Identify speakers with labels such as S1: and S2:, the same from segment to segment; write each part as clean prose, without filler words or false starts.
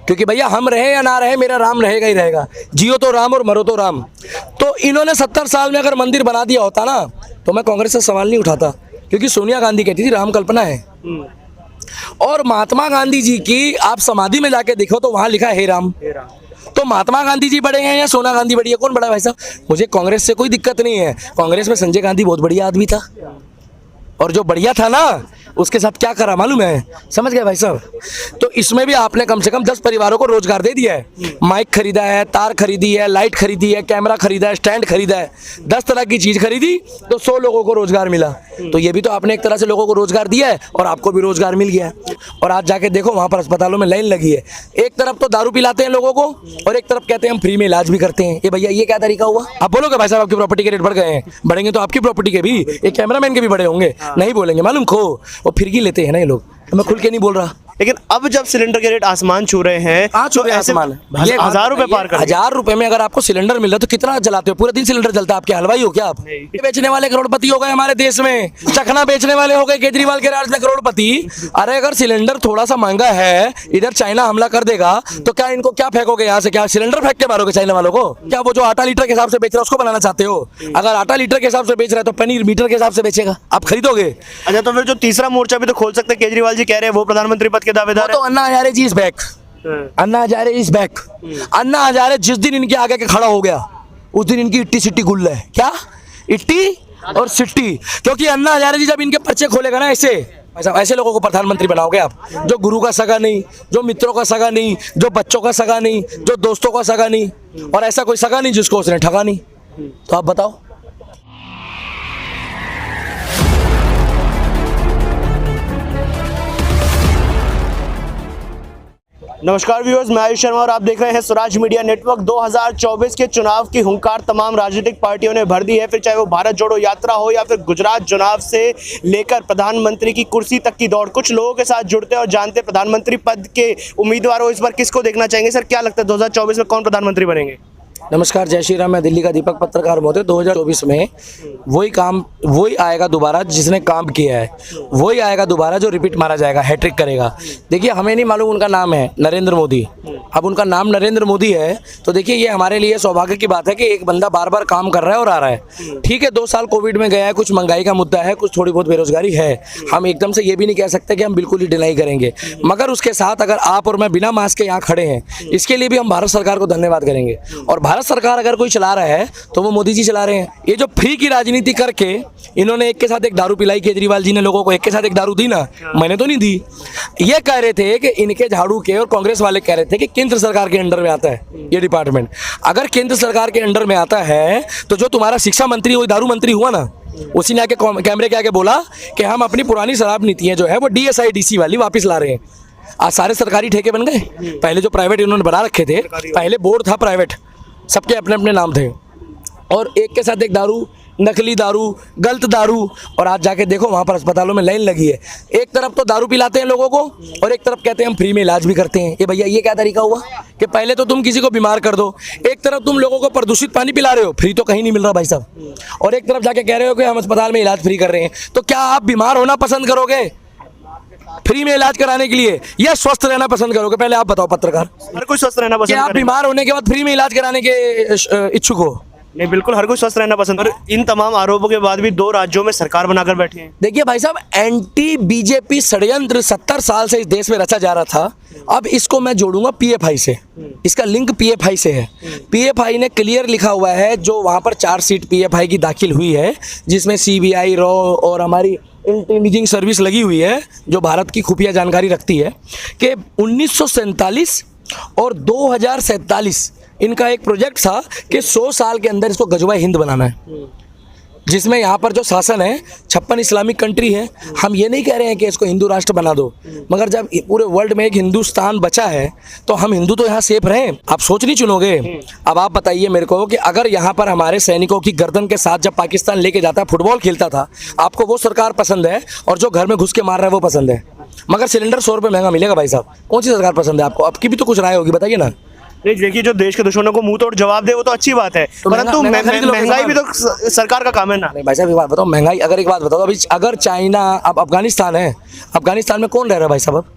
S1: क्योंकि भैया हम रहे या ना रहे, मेरा राम रहेगा ही रहेगा। जियो तो राम और मरो तो राम। तो इन्होंने 70 साल में अगर मंदिर बना दिया होता ना, तो मैं कांग्रेस से सवाल नहीं उठाता, क्योंकि सोनिया गांधी कहती थी राम कल्पना है। और महात्मा गांधी जी की आप समाधि में जाके देखो तो वहां लिखा है हे राम। तो महात्मा गांधी जी बड़े हैं या सोनिया गांधी बड़ी है, कौन बड़ा है भाई साहब? मुझे कांग्रेस से कोई दिक्कत नहीं है। कांग्रेस में संजय गांधी बहुत बढ़िया आदमी था, और जो बढ़िया था ना उसके साथ क्या करा मालूम है? समझ गए भाई साहब? तो इसमें भी आपने कम से कम 10 परिवारों को रोजगार दे दिया है। माइक खरीदा है, तार खरीदी है, लाइट खरीदी है, कैमरा खरीदा है, स्टैंड खरीदा है, 10 तरह की चीज खरीदी तो 100 लोगों को रोजगार मिला। तो ये भी तो आपने एक तरह से लोगों को रोजगार दिया है, और आपको भी रोजगार मिल गया है। और आज जाके देखो वहां पर अस्पतालों में लाइन लगी है। एक तरफ तो दारू पिलाते हैं लोगों को, और एक तरफ कहते हैं हम फ्री में इलाज भी करते हैं। ये भैया ये क्या तरीका हुआ? आप बोलोगे भाई साहब आपकी प्रॉपर्टी के रेट बढ़ गए हैं? बढ़ेंगे तो आपकी प्रॉपर्टी के भी, एक कैमरामैन के भी बढ़े होंगे। नहीं बोलेंगे मालूम खो, वो फिरकी लेते हैं ना ये लोग। तो मैं खुल के नहीं बोल रहा।
S2: लेकिन अब जब सिलेंडर के रेट आसमान छू रहे हैं,
S1: तो ऐसे
S2: 1000 रुपए पार कर
S1: 1000 रुपए में अगर आपको सिलेंडर मिल रहा है तो कितना जलाते हो? पूरे दिन सिलेंडर जलता है। आपके हलवाई हो क्या आप? बेचने वाले करोड़पति हो गए हमारे देश में, चखना बेचने वाले हो गए केजरीवाल के राज में करोड़पति। अरे अगर सिलेंडर थोड़ा सा महंगा है, इधर चाइना हमला कर देगा तो क्या इनको क्या फेंकोगे यहाँ से? क्या सिलेंडर फेंक के मारोगे चाइना वालों को? क्या वो जो आटा लीटर के हिसाब से बेच रहा है उसको बनाना चाहते हो? अगर आटा लीटर के हिसाब से बेच रहा है तो पनीर मीटर के हिसाब से बेचेगा, आप खरीदोगे?
S2: अच्छा, तो फिर जो तीसरा मोर्चा भी तो खोल सकते हैं। केजरीवाल जी कह रहे हैं वो प्रधानमंत्री पद के दावेदार
S1: तो Anna Hazare ji is back. Anna Hazare is back. Anna Hazare जिस दिन इनके आगे के खड़ा हो गया उस दिन इनकी इट्टी सिट्टी गुल है। क्या इट्टी और सिट्टी? क्योंकि अन्ना हजारे जी जब इनके पर्चे खोलेगा ना, ऐसे लोगों को प्रधानमंत्री बनाओगे आप, जो गुरु का सगा नहीं, जो मित्रों का सगा नहीं, जो बच्चों का सगा नहीं, जो दोस्तों का सगा नहीं, और ऐसा कोई सगा नहीं जिसको उसने ठगा नहीं। तो आप बताओ।
S2: नमस्कार व्यूअर्स, मैं आयुष शर्मा और आप देख रहे हैं स्वराज मीडिया नेटवर्क। 2024 के चुनाव की हुंकार तमाम राजनीतिक पार्टियों ने भर दी है। फिर चाहे वो भारत जोड़ो यात्रा हो या फिर गुजरात चुनाव से लेकर प्रधानमंत्री की कुर्सी तक की दौड़, कुछ लोगों के साथ जुड़ते और जानते प्रधानमंत्री पद के उम्मीदवार हो। इस बार किसको देखना चाहेंगे सर? क्या लगता है 2024 में कौन प्रधानमंत्री बनेंगे?
S1: नमस्कार, जय श्री राम। मैं दिल्ली का दीपक पत्रकार महोदय। 2024 में वही आएगा दोबारा जिसने काम किया है, वही आएगा दोबारा जो रिपीट मारा जाएगा, हैट्रिक करेगा। देखिए, हमें नहीं मालूम उनका नाम है नरेंद्र मोदी। अब उनका नाम नरेंद्र मोदी है तो देखिए ये हमारे लिए सौभाग्य की बात है कि एक बंदा बार बार काम कर रहा है और आ रहा है। ठीक है, 2 साल कोविड में गया है, कुछ महंगाई का मुद्दा है, कुछ थोड़ी बहुत बेरोजगारी है। हम एकदम से ये भी नहीं कह सकते कि हम बिल्कुल ही डिनाई करेंगे, मगर उसके साथ अगर आप और मैं बिना मास्क के यहाँ खड़े हैं, इसके लिए भी हम भारत सरकार को धन्यवाद करेंगे। और भारत सरकार अगर कोई चला रहा है तो वो मोदी जी चला रहे हैं। ये जो फ्री की राजनीति करके इन्होंने एक के साथ एक दारू पिलाई, केजरीवाल जी ने लोगों को एक के साथ एक दारू दी ना, मैंने तो नहीं दी। ये कह रहे थे कि इनके झाड़ू के और कांग्रेस वाले कह रहे थे कि केंद्र सरकार के अंडर में आता है ये डिपार्टमेंट। अगर केंद्र सरकार के अंडर में आता है तो जो तुम्हारा शिक्षा मंत्री वही दारू मंत्री हुआ ना, उसी ने आके कैमरे के आगे बोला कि हम अपनी पुरानी शराब नीतियां जो है वो DSI DC वाली वापस ला रहे हैं। आज सारे सरकारी ठेके बन गए। पहले जो प्राइवेट इन्होंने बना रखे थे, पहले बोर्ड था प्राइवेट, सबके अपने अपने नाम थे, और एक के साथ एक दारू, नकली दारू, गलत दारू। और आज जाके देखो वहाँ पर अस्पतालों में लाइन लगी है। एक तरफ तो दारू पिलाते हैं लोगों को, और एक तरफ कहते हैं हम फ्री में इलाज भी करते हैं। ये भैया ये क्या तरीका हुआ कि पहले तो तुम किसी को बीमार कर दो, एक तरफ तुम लोगों को प्रदूषित पानी पिला रहे हो, फ्री तो कहीं नहीं मिल रहा भाई साहब, और एक तरफ जाके कह रहे हो कि हम अस्पताल में इलाज फ्री कर रहे हैं। तो क्या आप बीमार होना पसंद करोगे फ्री में इलाज कराने के लिए, या स्वस्थ रहना पसंद करोगे? पहले आप बताओ पत्रकार।
S2: हर कोई स्वस्थ रहना पसंद
S1: आप बीमार होने के बाद फ्री में इलाज कराने के इच्छुक हो?
S2: नहीं, बिल्कुल हर कोई स्वस्थ रहना पसंद। और इन तमाम आरोपों के बाद भी 2 राज्यों में सरकार बनाकर बैठे हैं।
S1: देखिए भाई साहब, एंटी बीजेपी षड्यंत्र 70 साल से इस देश में रचा जा रहा था। अब इसको मैं जोड़ूंगा PFI से, इसका लिंक PFI से है। PFI ने क्लियर लिखा हुआ है, जो वहाँ पर 4 सीट PFI की दाखिल हुई है, जिसमें CBI, रॉ और हमारी इंटेलिजेंस सर्विस लगी हुई है, जो भारत की खुफिया जानकारी रखती है, कि 1947 और 2047 इनका एक प्रोजेक्ट था कि 100 साल के अंदर इसको गजवा हिंद बनाना है, जिसमें यहाँ पर जो शासन है 56 इस्लामिक कंट्री है। हम ये नहीं कह रहे हैं कि इसको हिंदू राष्ट्र बना दो, मगर जब पूरे वर्ल्ड में एक हिंदुस्तान बचा है तो हम हिंदू तो यहाँ सेफ रहें। आप सोच नहीं चुनोगे? अब आप बताइए मेरे को कि अगर यहाँ पर हमारे सैनिकों की गर्दन के साथ जब पाकिस्तान लेके जाता, फुटबॉल खेलता था, आपको वो सरकार पसंद है, और जो घर में घुस के मार रहा है वो पसंद है, मगर सिलेंडर 100 रुपये महंगा मिलेगा भाई साहब? कौन सी सरकार पसंद है आपको? आपकी भी तो कुछ राय होगी, बताइए ना।
S2: नहीं देखिए, जो देश के दुश्मनों को मुंह तोड़ जवाब दे वो तो अच्छी बात है,
S1: तो
S2: परंतु महंगाई भी तो सरकार का काम है ना।
S1: नहीं भाई साहब एक बात बताओ, महंगाई अगर एक बात बताओ, अभी अगर चाइना, अब अफगानिस्तान है, अफगानिस्तान में कौन रह रहा है भाई साहब अब?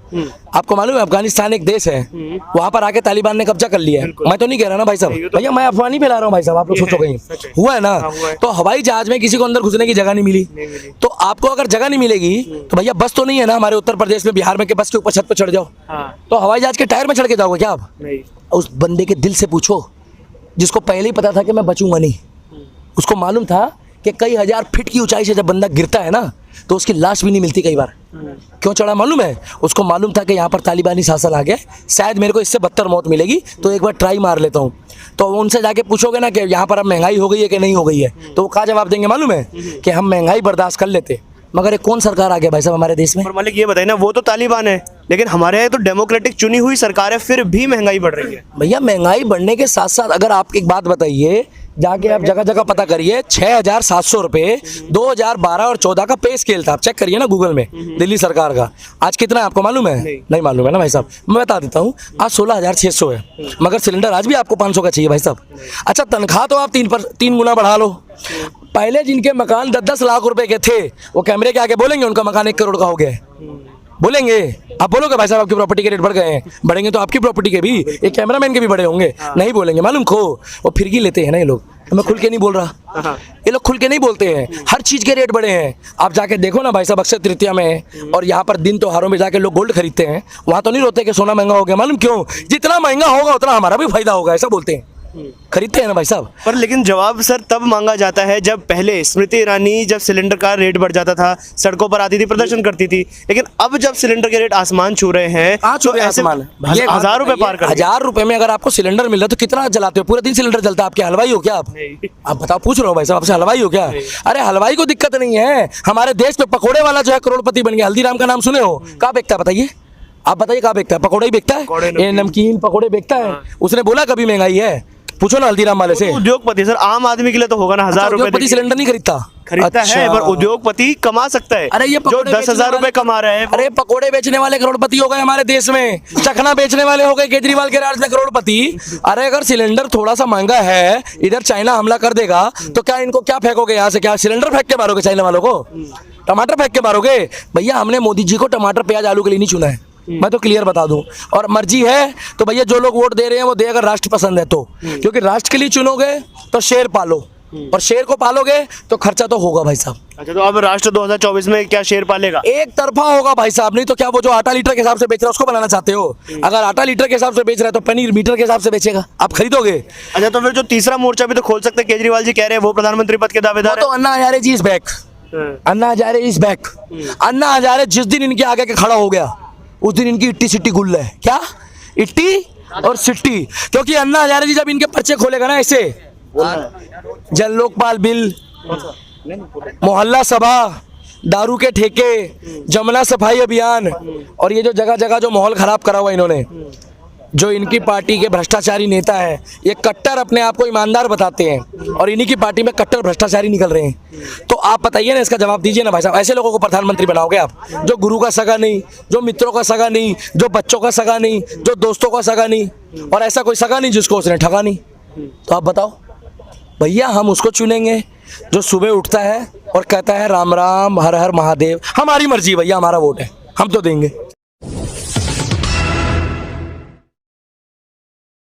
S1: आपको मालूम है अफगानिस्तान एक देश है, वहां पर आके तालिबान ने कब्जा कर लिया है। मैं तो नहीं कह रहा ना भाई साहब, भैया मैं अफवाह नहीं फैला रहा हूँ भाई साहब, आप लोग सोचो कहीं हुआ है ना। तो हवाई जहाज में किसी को अंदर घुसने की जगह नहीं मिली, तो आपको अगर जगह नहीं मिलेगी तो भैया बस तो नहीं है ना हमारे उत्तर प्रदेश में, बिहार में, के बस के ऊपर छत पे चढ़ जाओ, तो हवाई जहाज के टायर में चढ़ के जाओगे क्या आप? उस बंदे के दिल से पूछो जिसको पहले ही पता था कि मैं बचूंगा नहीं, उसको मालूम था कि कई हजार फीट की ऊंचाई से जब बंदा गिरता है ना तो उसकी लाश भी नहीं मिलती कई बार। क्यों चढ़ा मालूम है? उसको मालूम था कि यहाँ पर तालिबानी शासन आ गया, शायद मेरे को इससे बदतर मौत मिलेगी, तो एक बार ट्राई मार लेता हूँ। तो उनसे जाके पूछोगे ना कि यहाँ पर अब महंगाई हो गई है कि नहीं हो गई है, तो वो क्या जवाब देंगे मालूम है? कि हम महंगाई बर्दाश्त कर लेते। मगर ये कौन सरकार आ गया भाई साहब हमारे देश में?
S2: और मालिक ये बताइए ना, वो तो तालिबान है, लेकिन हमारे यहाँ तो डेमोक्रेटिक चुनी हुई सरकार है, फिर भी महंगाई बढ़ रही है।
S1: भैया महंगाई बढ़ने के साथ साथ अगर आप एक बात बताइए, जाके आप जगह जगह पता करिए, 6,700 रुपये 2012 और 14 का पे स्केल था, आप चेक करिए ना गूगल में, दिल्ली सरकार का। आज कितना है आपको मालूम है? नहीं मालूम है ना भाई साहब, मैं बता देता हूँ, आज 16,600 है, मगर सिलेंडर आज भी आपको 500 का चाहिए भाई साहब। अच्छा तनख्वाह तो आप 3 गुना बढ़ा लो। पहले जिनके मकान 10-10 लाख रुपए के थे वो कैमरे के आगे बोलेंगे उनका मकान 1 करोड़ का हो गया है? बोलेंगे? आप बोलोगे भाई साहब आपकी प्रॉपर्टी के रेट बढ़ गए हैं? बढ़ेंगे तो आपकी प्रॉपर्टी के भी, एक कैमरामैन के भी बढ़े होंगे। नहीं बोलेंगे, मालूम खो वो फिरकी लेते हैं ना ये लोग। तो मैं खुल के नहीं बोल रहा, ये लोग खुल के नहीं बोलते हैं, हर चीज के रेट बढ़े हैं। आप जाके देखो ना भाई साहब, अक्षय तृतीया में और यहाँ पर दिन त्योहारों में जाके लोग गोल्ड खरीदते हैं, वहां तो नहीं रोते कि सोना महंगा हो गया। मालूम क्यों? जितना महंगा होगा उतना हमारा भी फायदा होगा, ऐसा बोलते हैं, खरीदते हैं ना भाई साहब।
S2: पर लेकिन जवाब सर तब मांगा जाता है जब पहले स्मृति ईरानी जब सिलेंडर का रेट बढ़ जाता था, सड़कों पर आती थी, प्रदर्शन करती थी, लेकिन अब जब सिलेंडर के रेट आसमान छू रहे हैं,
S1: तो ऐसे
S2: 1000 रुपए पार कर
S1: 1000 रुपए में अगर आपको सिलेंडर मिल रहा है तो कितना जलाते हो? पूरे दिन सिलेंडर जलता है। आपके हलवाई हो क्या आप बताओ, पूछ रहा हूँ भाई साहब आपसे, हलवाई हो क्या? अरे हलवाई को दिक्कत नहीं है, हमारे देश में पकौड़े वाला जो है करोड़पति बन गया। हल्दीराम का नाम सुने हो? कहाँ बेचता है बताइए, आप बताइए कहाँ बेचता है? पकौड़े ही बेचता है, ये नमकीन पकौड़े बेचता है। उसने बोला कभी महंगाई है? पूछो ना हल्दीराम वाले से।
S2: उद्योगपति सर, आम आदमी के लिए तो होगा ना, 1000 रुपए
S1: उद्योगपति सिलेंडर नहीं खरीदता
S2: है, पर उद्योगपति कमा सकता है।
S1: अरे ये
S2: जो 10,000 रुपए कमा रहे हैं,
S1: अरे पकोड़े बेचने वाले करोड़पति हो गए हमारे देश में, चखना बेचने वाले हो गए केजरीवाल के राज में करोड़पति। अरे अगर सिलेंडर थोड़ा सा महंगा है, इधर चाइना हमला कर देगा तो क्या इनको क्या फेंकोगे यहाँ से? क्या सिलेंडर फेंक के मारोगे चाइना वालों को? टमाटर फेंक के मारोगे? भैया हमने मोदी जी को टमाटर प्याज आलू के लिए नहीं चुना है, मैं तो क्लियर बता दूं। और मर्जी है तो भैया जो लोग वोट दे रहे हैं वो दे, अगर राष्ट्र पसंद है तो, क्योंकि राष्ट्र के लिए चुनोगे तो शेर पालो, और शेर को पालोगे तो खर्चा तो होगा भाई साहब।
S2: अच्छा, तो अब राष्ट्र 2024 में क्या शेर पालेगा?
S1: एक तरफा होगा भाई साहब, नहीं तो क्या वो जो आटा लीटर के हिसाब से बेच रहा है उसको बनाना चाहते हो? अगर आटा लीटर के हिसाब से बेच रहा है तो पनीर मीटर के हिसाब से बेचेगा, आप खरीदोगे?
S2: अच्छा, तो फिर जो तीसरा मोर्चा भी तो खोल सकते हैं, केजरीवाल जी कह रहे हैं वो प्रधानमंत्री पद के दावेदार
S1: तो Anna Hazare ji is back, Anna Hazare is back. Anna Hazare जिस दिन इनके आगे के खड़ा हो गया उस दिन इनकी इट्टी सिट्टी गुल है। क्या इट्टी और सिट्टी? क्योंकि अन्ना हजारे जी जब इनके पर्चे खोलेगा ना ऐसे, जन लोकपाल बिल, मोहल्ला सभा, दारू के ठेके, जमुना सफाई अभियान, और ये जो जगह जगह जो माहौल खराब करा हुआ इन्होंने, जो इनकी पार्टी के भ्रष्टाचारी नेता है, ये कट्टर अपने आप को ईमानदार बताते हैं और इन्हीं की पार्टी में कट्टर भ्रष्टाचारी निकल रहे हैं। तो आप बताइए ना, इसका जवाब दीजिए ना भाई साहब। ऐसे लोगों को प्रधानमंत्री बनाओगे आप, जो गुरु का सगा नहीं, जो मित्रों का सगा नहीं, जो बच्चों का सगा नहीं, जो दोस्तों का सगा नहीं, और ऐसा कोई सगा नहीं जिसको उसने ठगा नहीं? तो आप बताओ भैया, हम उसको चुनेंगे जो सुबह उठता है और कहता है राम राम हर हर महादेव। हमारी मर्जी भैया, हमारा वोट है, हम तो देंगे।